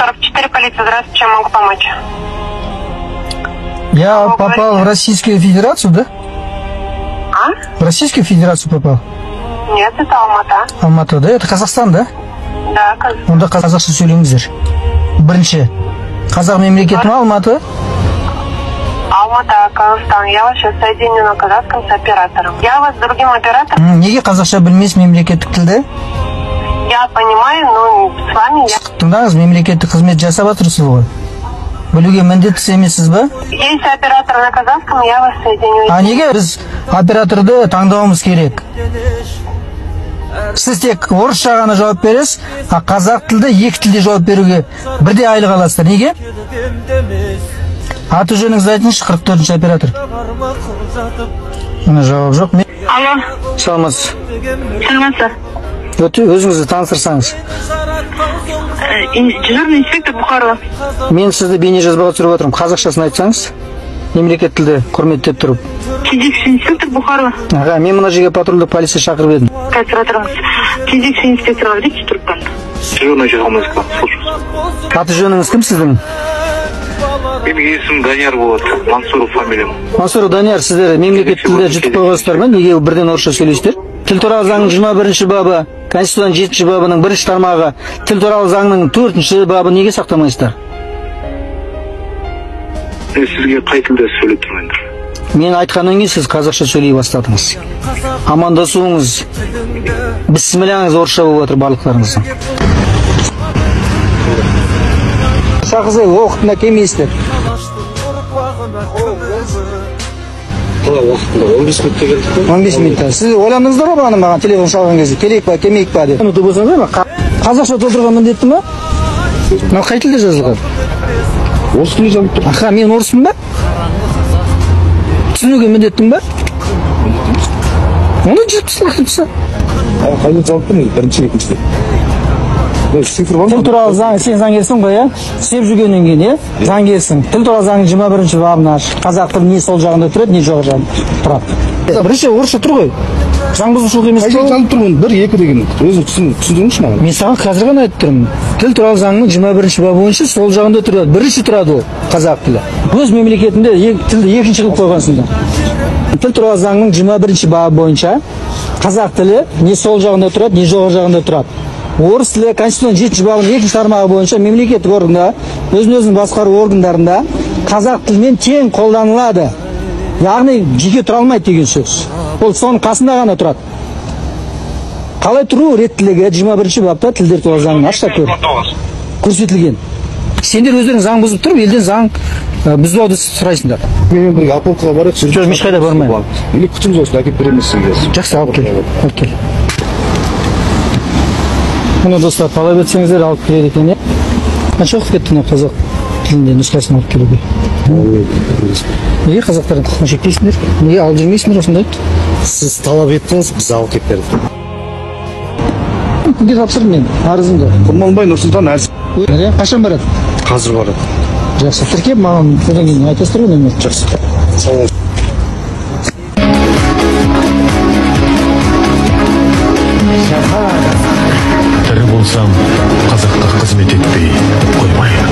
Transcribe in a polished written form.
44 полиция, здравствуйте, чем могу помочь? Я попал в Российскую Федерацию, да? А? В Российскую Федерацию попал? Нет, это Алмата. Алматы, да? Это Казахстан, да? Да, Казахстан. Онда қазақша сөйлеңіздер. Бірінші. Қазақ мемлекеті ме Алматы? Алмата, Казахстан. Я вас сейчас соединю на казахском с оператором. Я вас с другим оператором. Неге қазақша білмейсіз мемлекеттік тілді? Я понимаю, но с вами я... Тыңдаңыз, мемлекеттік қызмет жасап отырсыз ғой. Білуге міндетті емессіз ба? Если оператор на казахском, я вас соединю. А неге біз операторды таңдауымыз керек? Сіз тек орысша ғана жауап бересіз, а қазақ тілді екі тілде жауап беруге бірде айлық аласыздар. Неге? Аты жөніңізді айтыңызшы, 44-ші оператор. Мына жауап жоқ. Алло. Саламатсыз. Саламатсыз. Өзіңізді таныстырсаңыз. Дежурный инспектор Бухарова. Мен сізді бейне жазбаға түсіріп отырмын. Қазақшасын айтсаңыз, мемлекет тілді құрметтеп тұрып. Кезекші инспектор Бухарова. Аға, мен мына жерге патрульдік полиция шақырып едім. Қазір отырыңыз. Кезекші инспекторға берейікші трубканы. Дежурный Жамаловского, слушаюсь. Аты жөніңіз кім сіздің? Менің есімім Данияр болады, Мансуров фамилиям. Мансуров Данияр, сіздер мемлекет тілде жұтып қойғансыздар ма? Неге бірден орысша сөйлейсіздер? Тіл туралы заңның 21-ші бабы, Конституцияның 7-ші бабының 1-ші тармағы, тіл туралы заңның 4-ші бабы неге сақтамайсыздар? Мен сізге қай тілде сөйлеп тұрмын? Мен айтқаннан кейін сіз қазақша сөйлей бастадыңыз. Амандасуыңыз, бісмілләңіз орысша болып отыр барлықтарыңыздың. Шақызы уақытында келмейсіздер. Қалай уақытында 15 минутта келдік қой? 15 минутта. Сіз ойландыңыздар ма бағана маған телефон шалған кезде? Келейік па, келмейік па деп. Ұмытып болсаңыздар ма? Қазақша толтырған міндетті ме? Мынау қай тілде жазылған? Орыс тілде жазылып тұр. Аха, мен орыспын ба? Түсінуге міндеттім ба? Оны жетпіс. Қайда жауап бермейді, бірінші екіншіде. Тіл туралы заң, сен заңгерсің ғой, сеп жүргеннен кейін, заңгерсің. Тіл туралы заңның 21-ші бабын аш. Қазақ тілі не сол жағында тұрады, не жоқ жағында тұрады. Бірінші орысша тұр ғой. Заң бұзушылық емес қай қой. жазылып тұрмын, 1-2 деген. Өзің түсіндіңізші маған? Мен саған қазір ғана айтып тұрмын. Тіл туралы заңның 21-ші бабы бойынша сол жағында тұрады. Бірінші тұрады ол қазақ тілі. Өз мемлекетінде тілді екінші қылып қойғансыңдар. Тіл туралы заңның 21-ші бабы бойынша қазақ тілі не сол жағында тұрады, не жоғары жағында тұрады. Орыс тілі Конституцияның 7-ші бабының 2-ші тармағы бойынша мемлекеттік органда, өзін басқару органдарында қазақ тілімен тең қолданылады. Яғни жеке тұра алмайды деген сөз. Ол соның қасында ғана тұрады. Қалай тұру реттілігі 21-ші бапта тілдер туралы заңның ашса көрсетілген. Сендер өздерің заң бұзып тұрып, елден заң бұзбауды сұрайсыңдар. Мен бірге Аполкаға барып, Жоқ, ешқайда бармаймын. Или күтіміз осыны әкеп беремесің десің. Жақсы, алып кел. Мұны достар, талап етсеңіздер алып келеді екен, Қанша уақыт кетті мына қазақ тілінде нұсқасын алып келуге? Неге қазақтардың құқығын шектейсіңдер? Неге алып жүрмейсіңдер осындай? Сіз талап еттіңіз, біз алып кеп бердік. Кімге тапсырдым мен арызымды? Құрманбай Нұрсұлтан әрсі. Қашан барады? Қазір барады. Жақсы, тіркеп маған содан кейін айтасыздар ғой нөмір. Жақсы. Сау болыңыз. Тірі болсам, қазаққа қызмет етпей қоймаймын.